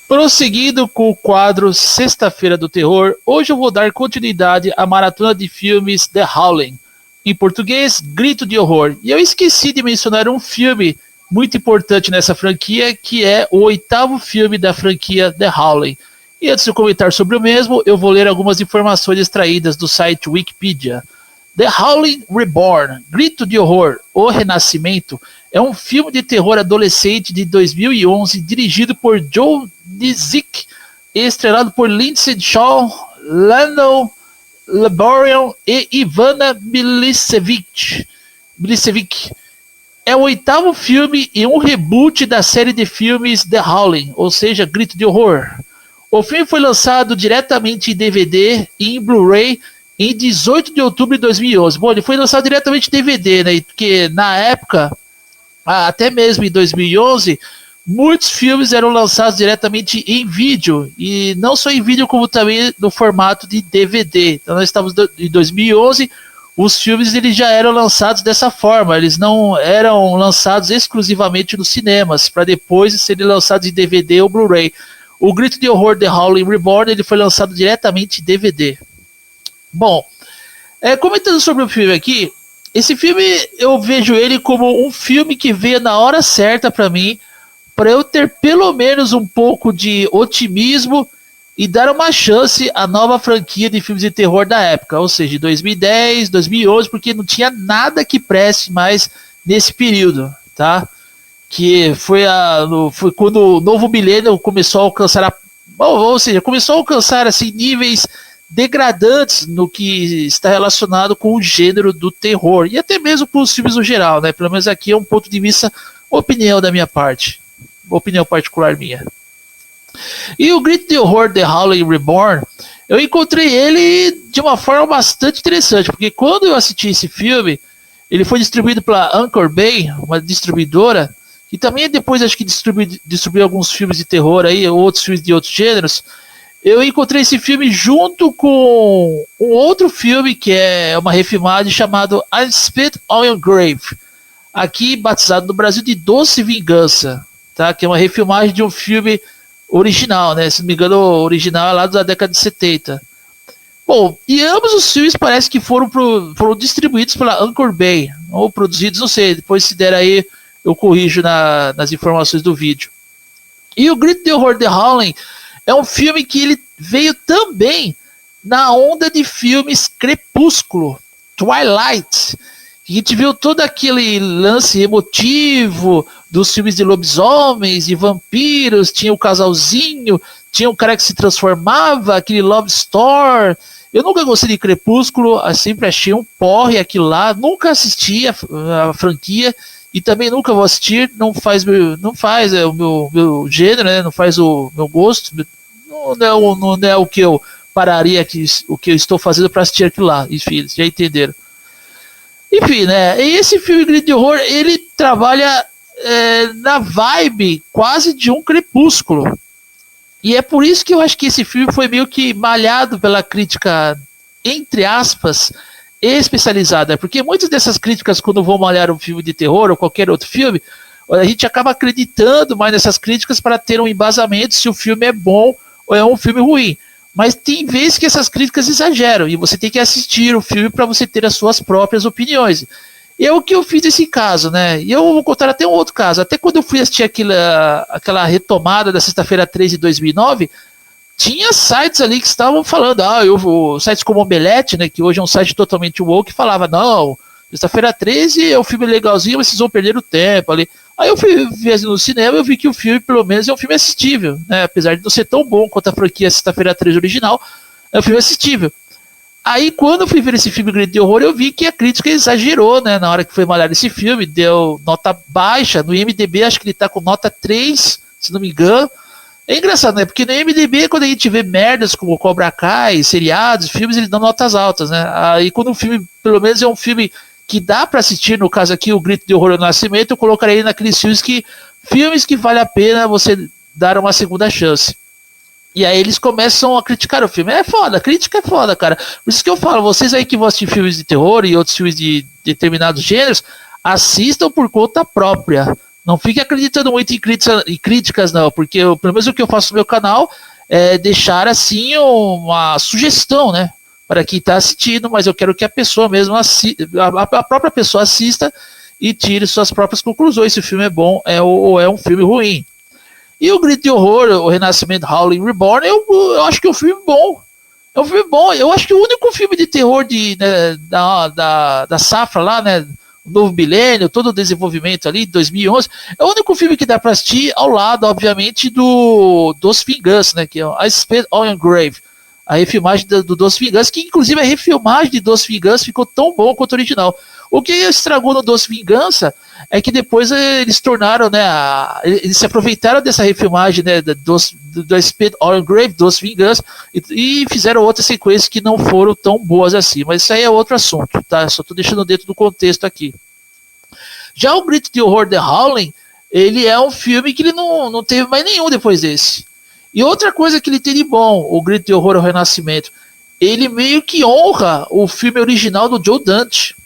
Prosseguindo com o quadro Sexta-feira do Terror, hoje eu vou dar continuidade à maratona de filmes The Howling, em português, Grito de Horror. E eu esqueci de mencionar um filme muito importante nessa franquia, que é o 8º filme da franquia The Howling. E antes de eu comentar sobre o mesmo, eu vou ler algumas informações extraídas do site Wikipedia. The Howling Reborn, Grito de Horror, O Renascimento, é um filme de terror adolescente de 2011, dirigido por Joe Nizick e estrelado por Lindsay Shaw, Lando Leborian e Ivana Milicevic. É o 8º filme e um reboot da série de filmes The Howling, ou seja, Grito de Horror. O filme foi lançado diretamente em DVD e em Blu-ray em 18 de outubro de 2011. Bom, ele foi lançado diretamente em DVD, né? Porque na época, até mesmo em 2011, muitos filmes eram lançados diretamente em vídeo, e não só em vídeo, como também no formato de DVD. Então nós estamos em 2011, os filmes eles já eram lançados dessa forma, eles não eram lançados exclusivamente nos cinemas, para depois serem lançados em DVD ou Blu-ray. O Grito de Horror The Howling Reborn ele foi lançado diretamente em DVD. Bom, comentando sobre o filme aqui, esse filme eu vejo ele como um filme que veio na hora certa para mim, para eu ter pelo menos um pouco de otimismo e dar uma chance à nova franquia de filmes de terror da época, ou seja, 2010, 2011, porque não tinha nada que preste mais nesse período, tá? Que foi quando o novo milênio começou a alcançar começou a alcançar assim níveis degradantes no que está relacionado com o gênero do terror e até mesmo com os filmes no geral, né? Pelo menos aqui é um ponto de vista, opinião da minha parte, opinião particular minha. E o Grito de Horror The Howling Reborn, eu encontrei ele de uma forma bastante interessante, porque quando eu assisti esse filme, ele foi distribuído pela Anchor Bay, uma distribuidora, que também depois acho que distribuiu alguns filmes de terror aí, outros filmes de outros gêneros. Eu encontrei esse filme junto com um outro filme que é uma refilmagem chamado I Spit on Your Grave, aqui batizado no Brasil de Doce Vingança, tá? Que é uma refilmagem de um filme original, né? Se não me engano, o original é lá da década de 70. Bom, e ambos os filmes parece que foram distribuídos pela Anchor Bay, ou produzidos, não sei, depois se der aí eu corrijo nas informações do vídeo. E o Grito de Horror The Howling é um filme que ele veio também na onda de filmes Crepúsculo, Twilight. A gente viu todo aquele lance emotivo dos filmes de lobisomens e vampiros, tinha o casalzinho, tinha um cara que se transformava, aquele Love Story. Eu nunca gostei de Crepúsculo, eu sempre achei um porre aquilo lá, nunca assisti a franquia e também nunca vou assistir, não faz o meu gênero, né? Não faz o meu gosto, não é o que eu pararia aqui, o que eu estou fazendo para assistir aquilo lá, enfim, já entenderam. Enfim, né? E esse filme Grito de Horror, ele trabalha na vibe quase de um Crepúsculo. E é por isso que eu acho que esse filme foi meio que malhado pela crítica, entre aspas, especializada. Porque muitas dessas críticas, quando vão malhar um filme de terror ou qualquer outro filme, a gente acaba acreditando mais nessas críticas para ter um embasamento se o filme é bom ou é um filme ruim. Mas tem vezes que essas críticas exageram e você tem que assistir o filme para você ter as suas próprias opiniões. E é o que eu fiz nesse caso, né? E eu vou contar até um outro caso. Até quando eu fui assistir aquela retomada da Sexta-feira 13 de 2009, tinha sites ali que estavam falando, sites como o Omelete, né, que hoje é um site totalmente woke, que falava, não, Sexta-feira 13 é um filme legalzinho, mas vocês vão perder o tempo ali. Aí eu fui ver no cinema e eu vi que o filme, pelo menos, é um filme assistível, né? Apesar de não ser tão bom quanto a franquia Sexta-feira 13 original, é um filme assistível. Aí, quando eu fui ver esse filme Grito de Horror, eu vi que a crítica exagerou, né? Na hora que foi malhar esse filme, deu nota baixa. No IMDb, acho que ele tá com nota 3, se não me engano. É engraçado, né? Porque no IMDb, quando a gente vê merdas como Cobra Kai, seriados, filmes, eles dão notas altas, né? Aí, quando um filme, pelo menos, é um filme que dá para assistir, no caso aqui, o Grito de Horror do Nascimento, eu colocaria ele naqueles filmes que vale a pena você dar uma segunda chance. E aí eles começam a criticar o filme. É foda, a crítica é foda, cara. Por isso que eu falo, vocês aí que vão assistir filmes de terror e outros filmes de determinados gêneros, assistam por conta própria. Não fique acreditando muito em críticas, não, porque pelo menos o que eu faço no meu canal é deixar assim uma sugestão, né? Para quem está assistindo, mas eu quero que a pessoa mesmo a própria pessoa assista e tire suas próprias conclusões se o filme é bom ou é um filme ruim. E o Grito de Horror, o Renascimento Howling Reborn, eu acho que é um filme bom. É um filme bom. Eu acho que o único filme de terror né, da safra lá, né? O Novo Milênio, todo o desenvolvimento ali, 2011, é o único filme que dá para assistir ao lado, obviamente, dos Vingança, né? Que é a Spit on Your Grave. A refilmagem do Dos Vingança, que inclusive a refilmagem de Dos Vingança ficou tão bom quanto o original. O que estragou no Dos Vingança é que depois eles tornaram, né, eles se aproveitaram dessa refilmagem, né, do Spit on Grave, Dos Vingança, e fizeram outras sequências que não foram tão boas assim, mas isso aí é outro assunto, tá? Só tô deixando dentro do contexto aqui. Já o Grito de Horror The Howling, ele é um filme que ele não teve mais nenhum depois desse. E outra coisa que ele tem de bom, o Grito de Horror ao Renascimento, ele meio que honra o filme original do Joe Dante,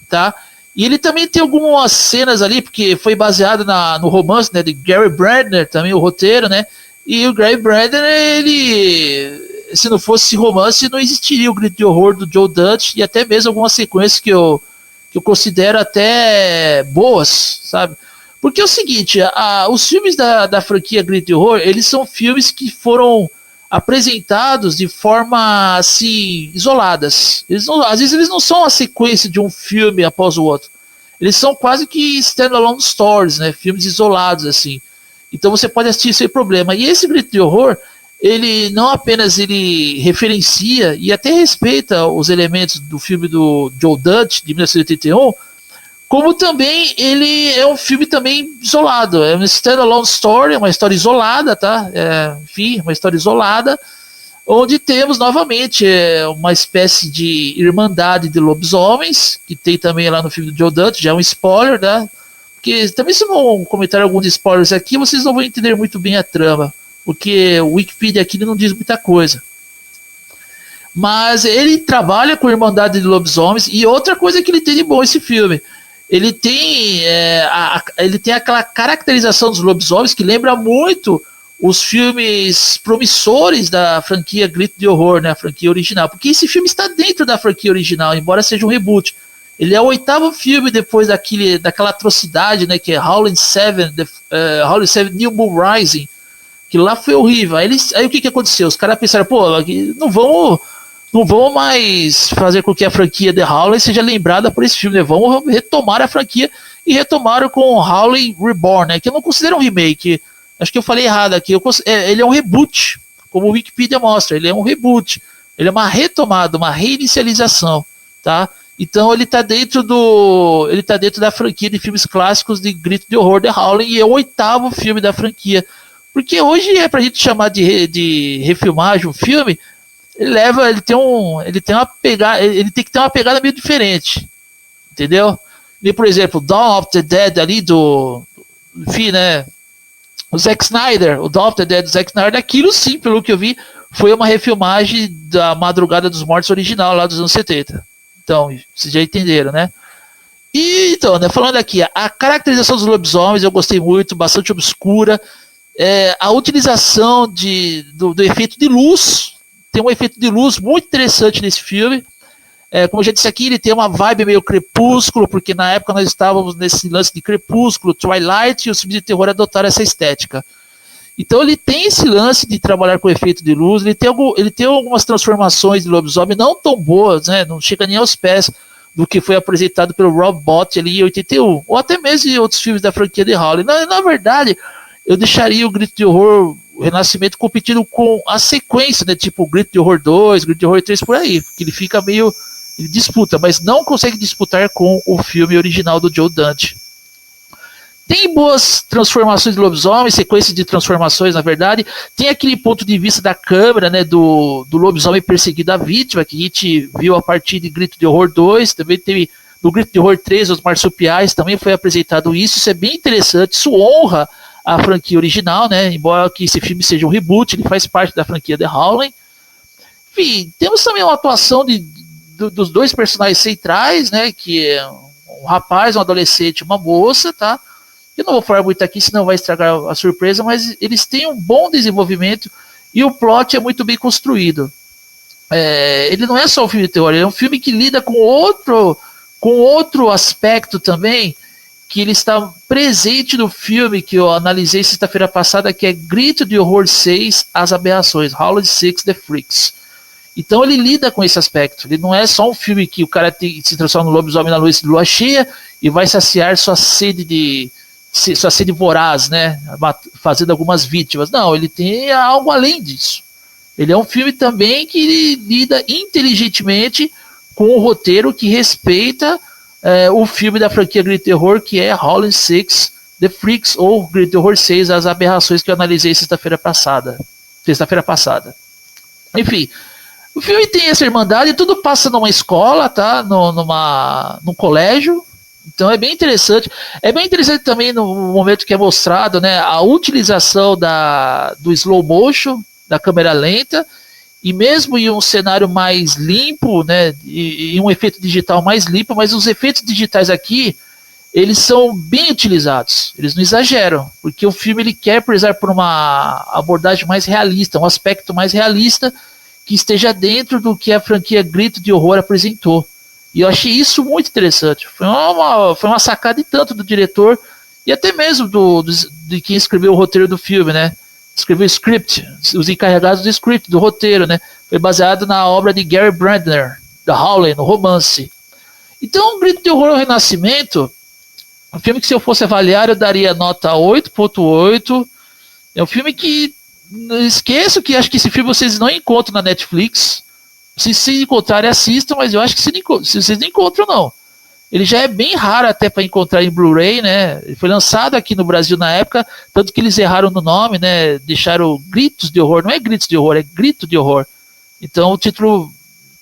tá? E ele também tem algumas cenas ali, porque foi baseado no romance, né, de Gary Brandner, também o roteiro, né? E o Gary Brandner, ele, se não fosse esse romance, não existiria o Grito de Horror do Joe Dante e até mesmo algumas sequências que eu considero até boas, sabe? Porque é o seguinte, os filmes da franquia Grito de Horror, eles são filmes que foram apresentados de forma assim isoladas. Às vezes eles não são a sequência de um filme após o outro. Eles são quase que standalone stories, né? Filmes isolados assim. Então você pode assistir sem problema. E esse Grito de Horror, ele não apenas ele referencia e até respeita os elementos do filme do Joe Dante de 1981, como também ele é um filme também isolado, é uma standalone story, uma história isolada, tá? Enfim, uma história isolada, onde temos novamente uma espécie de irmandade de lobisomens, que tem também lá no filme do Joe Dante, já é um spoiler, né? Porque também se não comentar alguns spoilers aqui, vocês não vão entender muito bem a trama, porque o Wikipedia aqui não diz muita coisa. Mas ele trabalha com irmandade de lobisomens, e outra coisa que ele tem de bom esse filme, ele tem aquela caracterização dos lobisomens que lembra muito os filmes promissores da franquia Grito de Horror, né, a franquia original, porque esse filme está dentro da franquia original, embora seja um reboot. Ele é o 8º filme depois daquela atrocidade, né, que é Howling 7, Howling 7 New Moon Rising, que lá foi horrível. Aí o que aconteceu? Os caras pensaram, pô, não vamos mais fazer com que a franquia The Howling seja lembrada por esse filme, né? Vamos retomar a franquia e retomaram com Howling Reborn, né? Que eu não considero um remake. Acho que eu falei errado aqui. Ele é um reboot, como o Wikipedia mostra. Ele é um reboot. Ele é uma retomada, uma reinicialização, tá? Então ele tá dentro da franquia de filmes clássicos de Grito de Horror The Howling e é o 8º filme da franquia. Porque hoje pra gente chamar de refilmagem um filme, ele tem que ter uma pegada meio diferente, entendeu? E, por exemplo, Dawn of the Dead ali enfim, né, o Zack Snyder, o Dawn of the Dead do Zack Snyder, aquilo sim, pelo que eu vi, foi uma refilmagem da Madrugada dos Mortos original lá dos anos 70. Então, vocês já entenderam, né? E então, né, falando aqui, a caracterização dos lobisomens eu gostei muito, bastante obscura, a utilização do efeito de luz. Tem um efeito de luz muito interessante nesse filme. Como eu já disse aqui, ele tem uma vibe meio crepúsculo, porque na época nós estávamos nesse lance de crepúsculo, Twilight, e os filmes de terror adotaram essa estética. Então ele tem esse lance de trabalhar com efeito de luz, ele tem algumas transformações de lobisomem não tão boas, né? Não chega nem aos pés do que foi apresentado pelo Rob Bott ali em 81, ou até mesmo em outros filmes da franquia The Howling. Na verdade, eu deixaria o Grito de Horror, o Renascimento, competindo com a sequência, né? Tipo o Grito de Horror 2, Grito de Horror 3, por aí. Porque ele fica meio... Ele disputa, mas não consegue disputar com o filme original do Joe Dante. Tem boas transformações de lobisomem, sequências de transformações, na verdade. Tem aquele ponto de vista da câmera, né? Do lobisomem perseguindo a vítima, que a gente viu a partir de Grito de Horror 2. Também teve no Grito de Horror 3, os marsupiais, também foi apresentado isso. Isso é bem interessante, isso honra a franquia original, né? Embora que esse filme seja um reboot, ele faz parte da franquia The Howling. Enfim, temos também uma atuação dos dois personagens centrais, né? Que é um rapaz, um adolescente, uma moça, tá? Eu não vou falar muito aqui, senão vai estragar a surpresa, mas eles têm um bom desenvolvimento e o plot é muito bem construído. Ele não é só um filme de terror, ele é um filme que lida com outro aspecto também, que ele está presente no filme que eu analisei sexta-feira passada, que é Grito de Horror 6, As Aberrações, Halloween 6, The Freaks. Então ele lida com esse aspecto. Ele não é só um filme que o cara se transforma no lobisomem na luz de lua cheia e vai saciar sua sede voraz, né? Fazendo algumas vítimas. Não, ele tem algo além disso. Ele é um filme também que lida inteligentemente com um roteiro que respeita o filme da franquia Grito de Horror, que é Halloween 6, The Freaks, ou Grito de Horror 6, As Aberrações, que eu analisei sexta-feira passada. Enfim, o filme tem essa irmandade, tudo passa numa escola, tá? Num colégio. Então é bem interessante. É bem interessante também no momento que é mostrado, né, a utilização do slow motion, da câmera lenta, e mesmo em um cenário mais limpo, né, e um efeito digital mais limpo, mas os efeitos digitais aqui, eles são bem utilizados, eles não exageram, porque o filme ele quer prezar por uma abordagem mais realista, um aspecto mais realista, que esteja dentro do que a franquia Grito de Horror apresentou. E eu achei isso muito interessante. Foi uma sacada e tanto do diretor e até mesmo de quem escreveu o roteiro do filme, né? Escreveu o script, os encarregados do script, do roteiro, né? Foi baseado na obra de Gary Brandner, da Howley, no romance. Então, o Grito de Horror ao Renascimento, um filme que se eu fosse avaliar eu daria nota 8.8. É um filme que não esqueço que acho que esse filme vocês não encontram na Netflix. Se encontrarem, assistam, mas eu acho que se vocês não encontram, não. Ele já é bem raro até para encontrar em Blu-ray, né? Ele foi lançado aqui no Brasil na época, tanto que eles erraram no nome, né? Deixaram Gritos de Horror, não é Gritos de Horror, é Grito de Horror. Então o título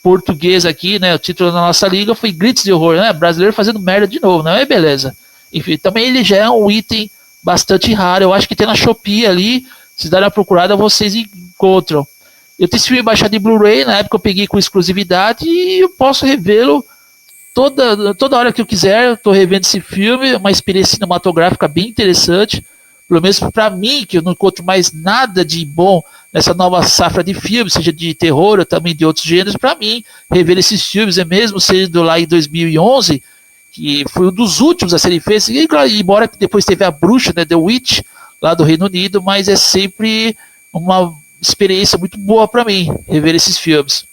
português aqui, né? O título da nossa liga foi Gritos de Horror, né? Brasileiro fazendo merda de novo, não é beleza? Enfim, também ele já é um item bastante raro. Eu acho que tem na Shopee ali. Se darem uma procurada, vocês encontram. Eu tenho esse filme baixado em Blu-ray, na época eu peguei com exclusividade e eu posso revê-lo toda hora que eu quiser. Eu estou revendo esse filme, uma experiência cinematográfica bem interessante, pelo menos para mim, que eu não encontro mais nada de bom nessa nova safra de filmes, seja de terror ou também de outros gêneros. Para mim, rever esses filmes, mesmo sendo lá em 2011, que foi um dos últimos a serem feitos, e, embora depois teve a Bruxa, né, The Witch, lá do Reino Unido, mas é sempre uma experiência muito boa para mim rever esses filmes.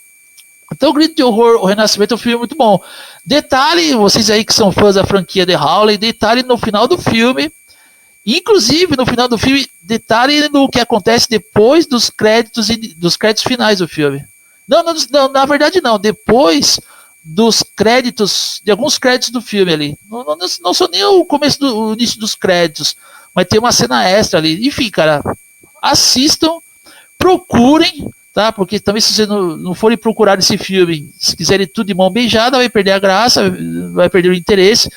Então, o Grito de Horror, O Renascimento é um filme muito bom. Detalhe, vocês aí que são fãs da franquia The Howley, detalhe no final do filme, inclusive no final do filme, detalhe no que acontece depois dos créditos finais do filme. Não, na verdade não, depois dos créditos, de alguns créditos do filme ali. Não sou nem o início dos créditos, mas tem uma cena extra ali. Enfim, cara, assistam, procurem, tá? Porque também se vocês não forem procurar esse filme, se quiserem tudo de mão beijada, vai perder a graça, vai perder o interesse.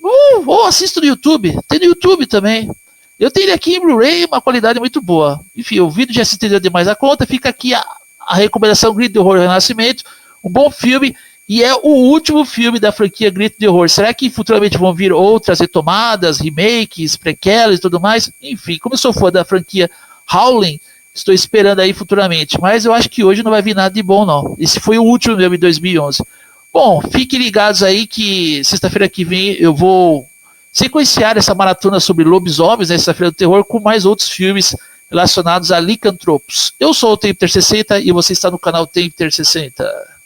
Ou assista no YouTube, tem no YouTube também. Eu tenho ele aqui em Blu-ray, uma qualidade muito boa. Enfim, o vídeo já se entendeu demais a conta, fica aqui a recomendação Grito de Horror Renascimento, um bom filme. E é o último filme da franquia Grito de Horror. Será que futuramente vão vir outras retomadas, remakes, prequelas e tudo mais? Enfim, como eu sou fã da franquia Howling, estou esperando aí futuramente. Mas eu acho que hoje não vai vir nada de bom, não. Esse foi o último meu em 2011. Bom, fiquem ligados aí que sexta-feira que vem eu vou sequenciar essa maratona sobre lobisomens, né, sexta-feira do terror, com mais outros filmes relacionados a licantropos. Eu sou o Tempter 60 e você está no canal Tempter 60.